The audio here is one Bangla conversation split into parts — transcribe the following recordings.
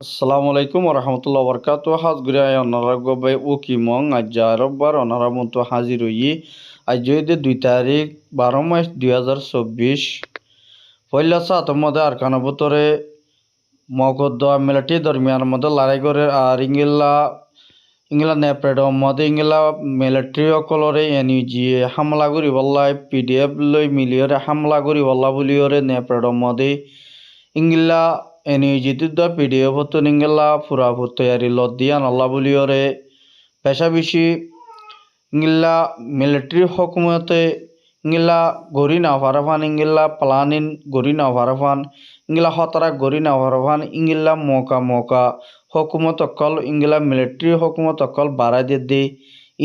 আসসালামু আলাইকুম ওরহামতুল্লাহ বরকাত হাজ গুড়াই অনারাগবাই ও কিমং আজ রোববার অনারা মতো হাজির হই আজ যদি 2 তারিখ 12 মাস 2024 পয়লা সাত মধ্যে আরকানা ভিতরে মগদ মিলাটি দরমিয়ান মধ্যে লড়াই করে আর ইংলা নেপ্রেড মধ্যে ইংলা মিলিটারি অকলরে এনইজি হামলা করি বল্লাই পিডিএফ লই মিলিয়রে হামলা করি বল্লা বলিয়রে নেপ্রেড মধ্যে ইংলা এনইজিত পিডিএফ হতো ইংলা ফুরাফুর তৈয়ারি লদিয়ান আল্লাহ বলিয়রে পেশা বেশি ইংলা মিলিটারি হকুমতে ইংলা গড়ি না ভারাফান ইংলা প্লানিন গড়ি না ভারাফান ইংলা হতারা গড়ি না ভারাফান ইংলা মৌকা হকুমত অকল ইংলা মিলিটারি হকুমত অকল বাড়াই দিয়ে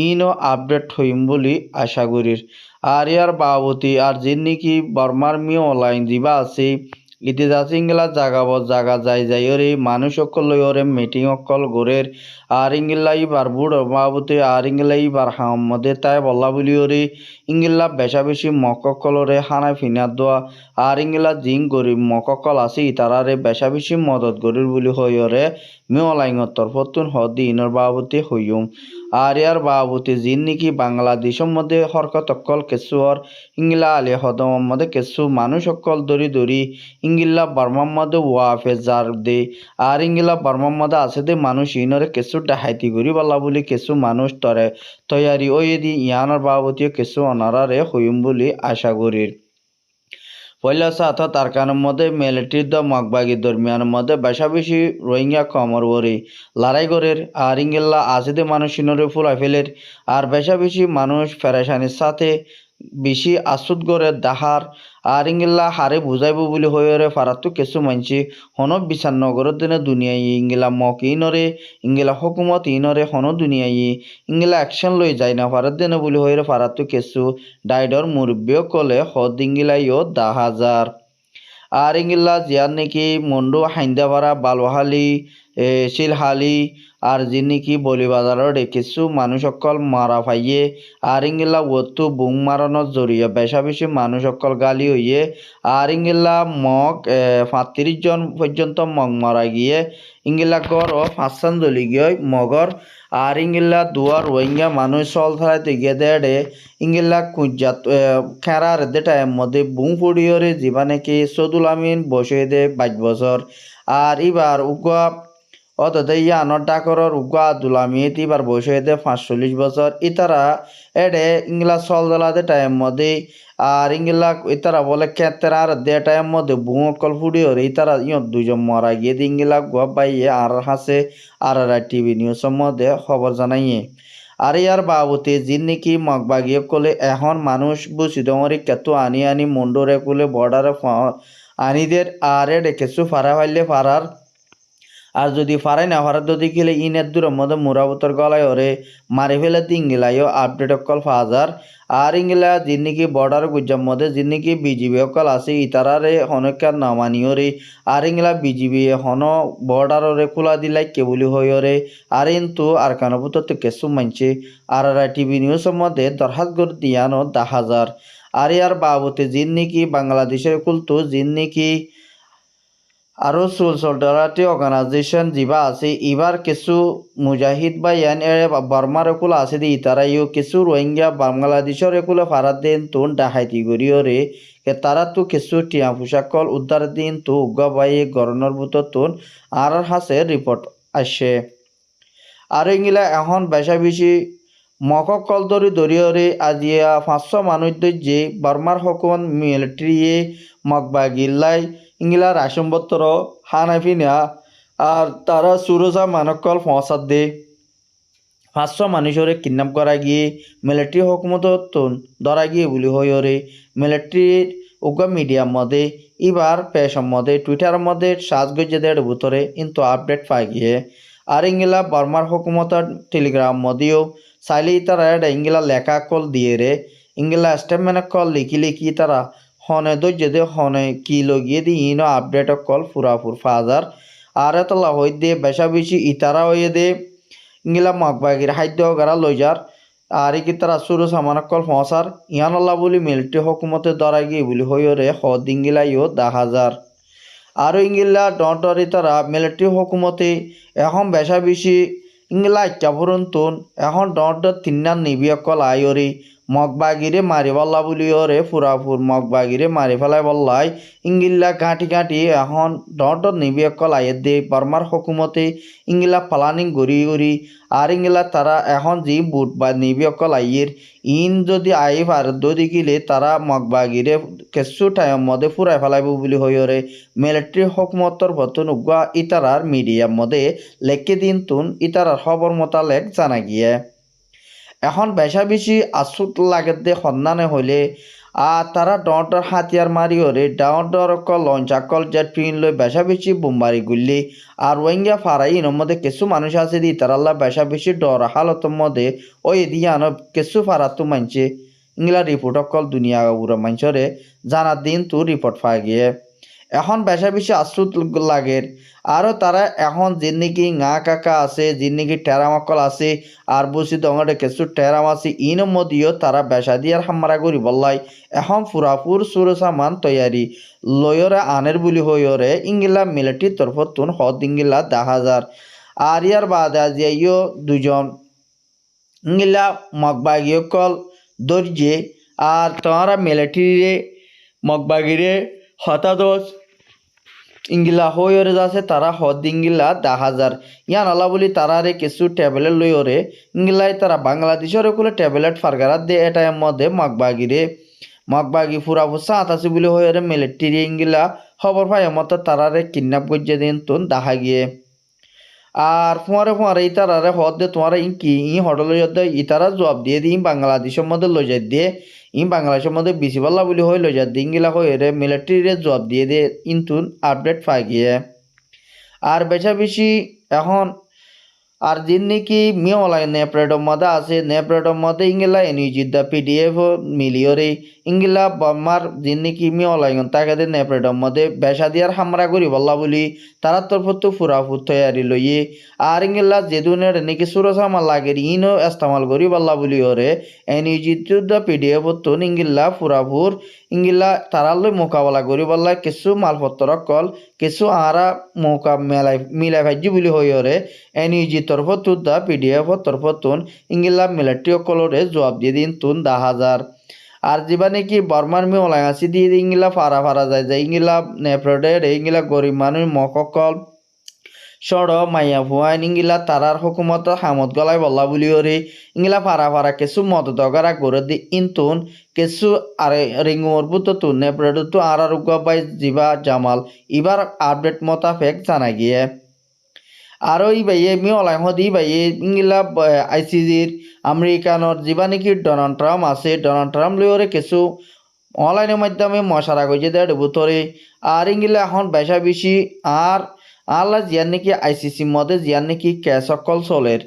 ইনো আপডেট হইম বলি আশা করির আর ইয়ার বাবতি আর যে নাকি বর্মার মিও অনলাইন দিবা আছে ইতি যাচ্ছে ইংলা জাগা যাই ওরে মানুষ অকল লই ওরে মিটিং অকল গোরের আর ইংলা ইবার বুড় বাবতে আর ইংলা ইবার হামদে তাই বল্লা বলি ওরে ইংলা বেশা বেশি মককলরে হানায় ফিনার দোয়া আর ইংলা জিং গরিব মককল আছে তারারে বেশা বেশি মদত গরির বলি হই ওরে মিও অনলাইনের তরফতুন হদি ইনর বাবতে হইম আর ইয়ার বাবতে জিন নাকি বাংলাদেশের মধ্যে হরকত অকল কেসুর ইংলা আলী হদম মধ্যে কেসু মানুষ অকল দরি ইংলা বার্মার মধ্যে ওয়াফে জার দে আর ইংলা বার্মার মধ্যে আছে দে মানুষ ইনরে কেসু ডাহাইতি করি বলা বলি কেসু মানুষ তরে তৈয়ারি ওই দি ইয়ানোর বাবতীয় কেসু অনারারে হইম বলি আশা করির পয়লা সাথা তারকানের মধ্যে মিলিটারির মগবাগি দরমিয়ানের মধ্যে বেশা বেশি রোহিঙ্গা কমর ওরে লড়াই করের আর ইংলা আসিদে মানুষ ইনরে ফুলাই ফেলের আর বেশা বেশি মানুষ ফেরেশানির সাথে বেশি আসুদ করে দাহার আর ইংলা হারে বুঝাইব বলে হয়ে ফারাতো কিছু মানছি হন বিচার নগরের দিনে দুনিয়াই ইংলা মক ইনরে ইংলা হকুমত ইনরে হন দুনিয়াই ইংলা অ্যাকশন লই যায় না ফারাত দিনে বলে হয়ে ফারাতো কিছু ডাইডর মুরব্বীও কলে হদ ইংলাইও 10,000 আর ইংলা জিয়ার নাকি মন্ডু হাইন্দাপাড়া বালুহালি শিলহালি আর যে নাকি বলিবাজারের কিছু মানুষ অকল মারা পাইয়ে আর ইংলা ওতু বুং মারানোর জড়িয়ে বেশা বেশি মানুষ অকল গালি হইয়ে আর ইংলা মগ 35 জন পর্যন্ত মগ মারা গিয়ে ইংলা গড় ও 5 দলি গিয়ে মগর আর ইংলা দুয়ার রোহিঙ্গা মানুষ চল থাইতে গিয়ে দেড়ে ইংলা কুজাত খেরার দে টাইম মধ্যে বুং ফুড়িয়রে যিবা নাকি সদুল আমিন বসে দে 22 বছর আর এবার উগা অতদে ইয়ানোর ডাকরর উগা আব্দুল আমিদ এবার বসে দে 45 বছর ইতারা এডে ইংলা চল দলাদে টাইম মধ্যে আর ইংলা ইতারা বলে ক্ষেত্রে আর দে টাইম মধ্যে বুং অকল ফুড়িয়রে ইতারা ইয়ত 2জন মারা গিয়ে ইংলা গুয়া বাইয়ে আর হাসে আর টিভি নিউজের মধ্যে খবর জানাইয়ে আর ইয়ার বাবতে যিন নাকি মগবাগিয়ে কলে এখন মানুষ বুঝি দমরি কেতু আনি মন্ডরে কুলে বর্ডারে আনিদের আর এডে কিছু ফারা ফাইলে ফারার আর যদি ফারাই না ফারার যদি গেলে ইনের দূরের মধ্যে মুরাবতর গলায় ওরে মারি ফেলে ইংলাইও আপডেট অকল ফাজার আর ইংলা যিন নাকি বর্ডার গুজ্জার মধ্যে যিন নাকি বিজিবি অকল আছে ইতারারে হনকার নামানিও রে আর ইংলা বিজিবি হন বর্ডারে খোলা দিলাই কেবলি হইরে আর কিন্তু আর কানপুত কেসু মানছে আর টিভি নিউজের মধ্যে দরহাত গর দিয়ানো 10,000 আর ইয়ার বাবতে যিন নাকি বাংলাদেশের কুলতো যিন নাকি আরও সোলসলডারাটি অর্গানাইজেশন যা আছে এবার কিছু মুজাহিদ বা ইয়ান বর্মার একুলা আছে দি তারাইও কিছু রোহিঙ্গা বাংলাদেশের একুলে ফারাত দিন তুন ডাহাইতি গড়িয়রে তারা তো কিছু টিয়া পোশাকল উদ্ধার দিন তো উগা বাইয়ে গরনের বুতর তুন আর হাসে রিপোর্ট আসে আর ইংলা এখন বেশা বেশি মককল দরিয়রে আজিয়া 500 মানুষ যে বর্মার হকুমত মিলিটারিয়ে মগবাগিল্লাই ইংলা রাশনপত্র হানাফিনা আর তারা সুরজা মানকল ফসাদ দে 500 মানুষরে কিডন্যাপ করা গিয়ে মিলিটারি হকুমত ধরা গিয়ে বলি হইরে মিলিটারির উগ্র মিডিয়ার মধ্যে এবার পেশার মধ্যে টুইটারের মধ্যে সাজগজ্জেদের ভিতরে কিন্তু আপডেট পাই গিয়ে আর ইংলা বর্মার হকুমতের টেলিগ্রাম মধ্যেও চাইলে তারা ইংলা লেখা কল দিয়ে রে ইংলা স্টেটমেন্ট কল লিখি তারা হনে দে হনে কি লগিয়ে দি ইনো আপডেট কল ফুরাফুর ফাজার আর এতলা হই দে বেশা বেশি ইতারা হয়ে দে ইংলা মগবাগির খাদ্য গারা লইজার আর কি তারা সুরু সামান কল ফসার ইয়ান আল্লাহ বলি মিলিটারি হকুমতে দরা গিয়ে বলি হইরে হদ ইংলা ইও 10,000 আৰু ইংলা ডটরি তারা মিলিটারি হকুমতে এখন বেশা বেশি ইংলা ইচ্ছাপুরন্তন এখন ডট তিন্নার নিবিয়কল আয়রি মগবাগিরে মারি বল্লা বুলিওরে ফুরাফুর মগবাগিরে মারি ফেলাই বল্লাই ইংলা ঘাঁটি ঘাঁটি এখন ডট নিবিয়কল আয়ের দে বর্মার হকুমতে ইংলা প্লানিং গড়ি গড়ি আর ইংলা তারা এখন যি বুট বা নিবিয়কল আইয়ের ইন যদি আই ভারত দেখিলে তারা মগবাগিরে কিছু টাইম মধ্যে ফুরাই ফেলাইব বুলি হইরে মিলিটারি হকুমতর ভতুন উগা ইতারার মিডিয়ার মধ্যে লেখকে দিন তুন ইতারার খবর মোতালেক জানা গিয়ে এখন বেশা বেশি আশুত লাগে দে সন্ধানে হইলে তারা ডর হাতিয়ার মারি হরে ডর লঞ্চাকল জেট ট্রেন লই বেশা বেশি বোমবারি গুললি আর ওয়েঙ্গা ফারাই ইনোর মধ্যে কিছু মানুষ আছে দি তারাল্লা বেশা বেশি ডর হালতর মধ্যে ওই দিয়ানো কিছু ফারাতো মানছে ইংলা রিপোর্ট অকল দুনিয়া উড়া মানুষরে জানার দিন তো রিপোর্ট পাই গিয়ে এখন বেশা বেশি আশ্রুত লাগে আরও তারা এখন যে নাকি ngা কাকা আছে যে নাকি টেরামাকল আছে আর বসি দঙে কিছু টেরাম আছে ইন মধ্যেও তারা বেশা দিয়ার হামরা করি বললাই এখন ফুরাফুর সুরসামান তৈয়ারি লয়রে আনের বুলি হইরে ইংলা মিলিটারি তরফতুন হদ ইংলা 10,000 আর ইয়ার বাদে আজিও দুজন ইংলা মগবাগিয়কল দর্জে আর তারা মিলিটারি মগবাগিরে হতাদশ ইংলা হইরে যাচ্ছে তারা হদ ইংলা 10,000 ইয়ান আলা বলি তারারে কিছু ট্যাবলেট লইরে ইংলাই তারা বাংলাদেশের কোলে ট্যাবলেট ফারগারাত দে এটার মধ্যে মগবাগি ফুরা ফুসা আছে বলে হইরে মিলিটারি ইংলা খবর পাই মত তারারে কিডন্যাপ করছে দিন তুন দেখা গিয়ে আর ফুয়ারে ইতারারে হদ দে তোমার ই হটল ইতারা জবাব দিয়ে দিই বাংলাদেশের মধ্যে লই যাই দিয়ে বাংলাদেশের মধ্যে বেশি পাল্লা বলি হয়ে লই যা দিনগিলা হয়ে রে মিলিটারিরে জবাব দিয়ে দে ইন্তুন আপডেট পাই গিয়ে আর বেশা বেশি এখন আর যিন নাকি মিওলাই নেপ্রেডর মধ্যে আছে নেপ্রেডর মধ্যে ইংলা এনইউজিদ্দা পিডিএফ মিলিয়রে ইংলা বর্মার যিন নাকি মিওলাই তাকে নেপ্রেডর মধ্যে বেশা দিয়ার হামরা করি বল্লা বলি তারা তরফতো ফুরাফুর তৈয়ারি লইয়ে আর ইংলা যে দুনের নাকি সুরসামাল লাগে ইনও ইস্তেমাল করি বল্লা বলি ওরে এনইউজিদ্দা পিডিএফ তো ইংলা ফুরাফুর ইংলা তারালৈ মোকাবেলা করি বল্লা কিছু মালপত্র কল কিছু আরা মৌকা মিলাই ভাজ্য বুলি হইরে এনইউজি তরফতুন দা পিডিএফ তরফতুন ইংলা মিলিটারি কলরে জবাব দিয়ে দিন তুন 10,000 আর যিবা নাকি বর্মার মিওলাই আসি দিয়ে ইংলা ফারা যায় ইংলা নেপ্রডের ইংলা গরিব মানুষ মককল সড় মাইয়া ফুয়াইন ইংলা তারার হুকুমত হামত গলাই বল্লা বুলি ওরে ইংলা ফারা কিছু মত দগারা করে দি ইনতুন কিছু আরে রিঙ্গুমর বুতো তুন নেপ্রড তো আর বাই জিবা জামাল এবার আপডেট মোতাবেক জানা গিয়ে আরও ই বাইয়ে মিওলাই হদি বাইয়ে ইংলা আইসিজির আমেরিকানোর যিবা নাকি ডোনাল্ড ট্রাম্প আছে ডোনাল্ড ট্রাম্প লইরে কিছু অনলাইনের মাধ্যমে মশারা গজে দেয় বুতরে আর ইংলা এখন বেশা বেশি আর আল্লাহ জিয়ার নাকি আইসিসি মধ্যে জিয়ার নাকি ক্যাশ অকল চলের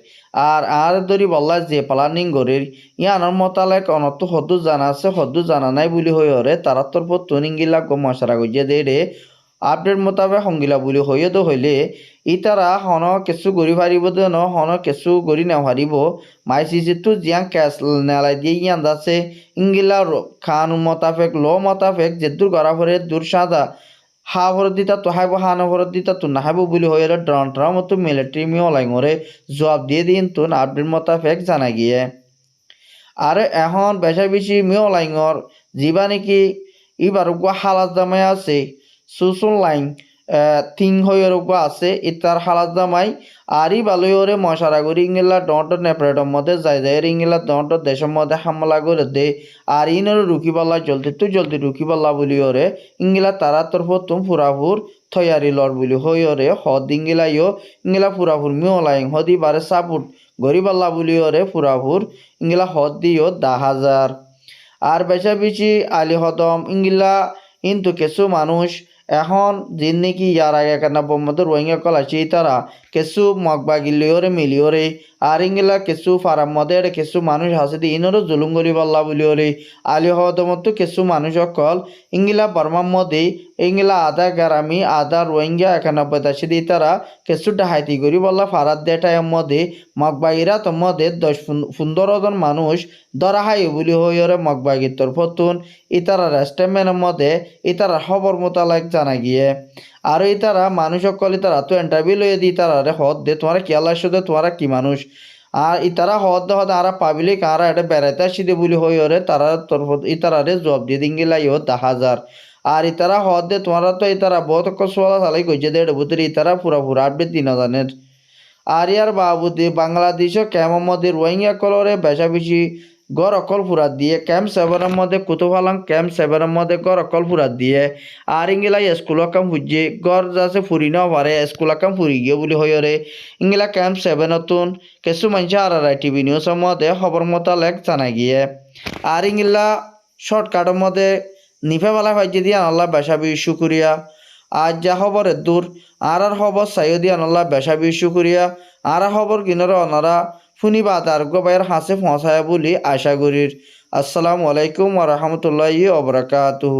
আর ধরি বললা যে প্লানিং গরির ইয়ানোর মোতালেক অনত হদ্দু জানা আছে হদ্দু জানা নাই বুলি হইরে তারা তরফ তুনিংগিলা মশারা গজে দে রে আপডেট মোতাবেক সংগিলা বুলি হইয়ে তো হইলে ইতারা হন কিছু গড়ি পারিব দেন হন কিছু গড়ি নেহারিব মাই সিসিটো জিয়াং ক্যাশ নেলাই দিয়ে ইয়ান যাচ্ছে ইংগিলা খান মোতাবেক ল মোতাবেক যে দূর গড়া ভরে দূর সাদা হা ভরত দিতা তো হাইব হা না ভরত দিতা তো নাহাইব বুলি হইরে ড্রন মতো মিলিটারি মিওলাইঙরে জবাব দিয়ে দিন তো আপডেট মোতাবেক জানা গিয়ে আর এখন বেশা বেশি মিওলাইঙর যিবা নাকি এবার হালাত জামাই আছে সুসুন লাইন থিং হয়ে আছে ইতার হালাত জামাই আর ই বালুরে মশারা করি ইংলা ডট নেপ্রেডর মধ্যে যায় ইংলা ডট দেশের মধ্যে হামলা করে দে আর ইনরে রুকি পাল্লা জলদি রুকি পাল্লা বলি ওরে ইংলা তারা তরফ তুম ফুরাফুর থয়ারি লর বলি হইরে হদ ইংলাইও ইংলা ফুরাফুর মিওলাই হদি বারে সাপুট গরিবাল্লা বলি ওরে ফুরাফুর ইংলা হদ দিও 10,000 আর বেশা বেশি আলি হদম ইংলা কিন্তু কিছু মানুষ এখন যিন নাকি ইয়ার আগে 91 রোহিঙ্গা কল আছে তারা কিছু মগবাগিলিওরে মিলিওরে আর ইংলা কিছু ফারাম মধ্যে কিছু মানুষ আছে ইনরও জুলুম করি বল্লা বলিওরে আলি হদমত কিছু মানুষ কল ইংলা বর্মার মধ্যে ইংলা আধা গ্রামী আধা রোহিঙ্গা 91 আছে তারা কিছু ডাহাইতি করি বল্লা ফারাত দেটার মধ্যে মগবাগিরা তোমাদের 15 জন মানুষ ধরা হাই বলি হইরে মগবাগির তরফতুন ইতারা রেস্টমেন্টের মধ্যে ইতারা খবর মোতালেক জানা গিয়ে আর ইতারা মানুষ সকল ইতারা তো ইন্টারভিউ লইয়ে দি ইতারা হদ দে তোমার কি আল্লাহ দে তোমারা কি মানুষ আর ইতারা হদ হদ আর পাবলিক আর এটা বেড়াইতে আসিদে বলি হইরে তারা তরফ ইতারারে জবাব দিয়ে দিঙ্গিলাই 10,000 আর ইতারা হদ দে তোমারা তো ইতারা বহুত কসওয়ালা চালাই কইছে দে বুতরি ইতারা পুরা আপডেট দিন জানের আর ইয়ার বাবুদি বাংলাদেশও ক্যাম্পের মধ্যে রোহিঙ্গা কলরে বেশা বেশি গড় অকল ফুরাত দিয়ে ক্যাম্প 7-এর মধ্যে কুতুফালাং ক্যাম্প 7-এর মধ্যে গড় অকল ফুরাত দিয়ে আর ইংলা স্কুল কাম ফুজে গড় যাচ্ছে ফুরি নাও পারে স্কুল কাম ফুরি গিয়ে বলি হইরে ইংলা ক্যাম্প 7-নতুন কিছু মানুষ আর টিভি নিউজের মধ্যে খবর মোতালেক জানা গিয়ে আর ইংলা শর্টকাটের মধ্যে নিফে বেলা হয় যদি আল্লাহ বেশা বেশি শুকুরিয়া আজ যা খবরের দূর আর খবর সাইদি আল্লাহ বেশা বেশি শুকুরিয়া আর খবর কিনারা ওনারা শুনিবা তার গোবাইয়ের হাসে পৌঁছায় বলি আশা করির। আসসালামু আলাইকুম ওয়া রাহমাতুল্লাহি ওয়া বারাকাতুহু।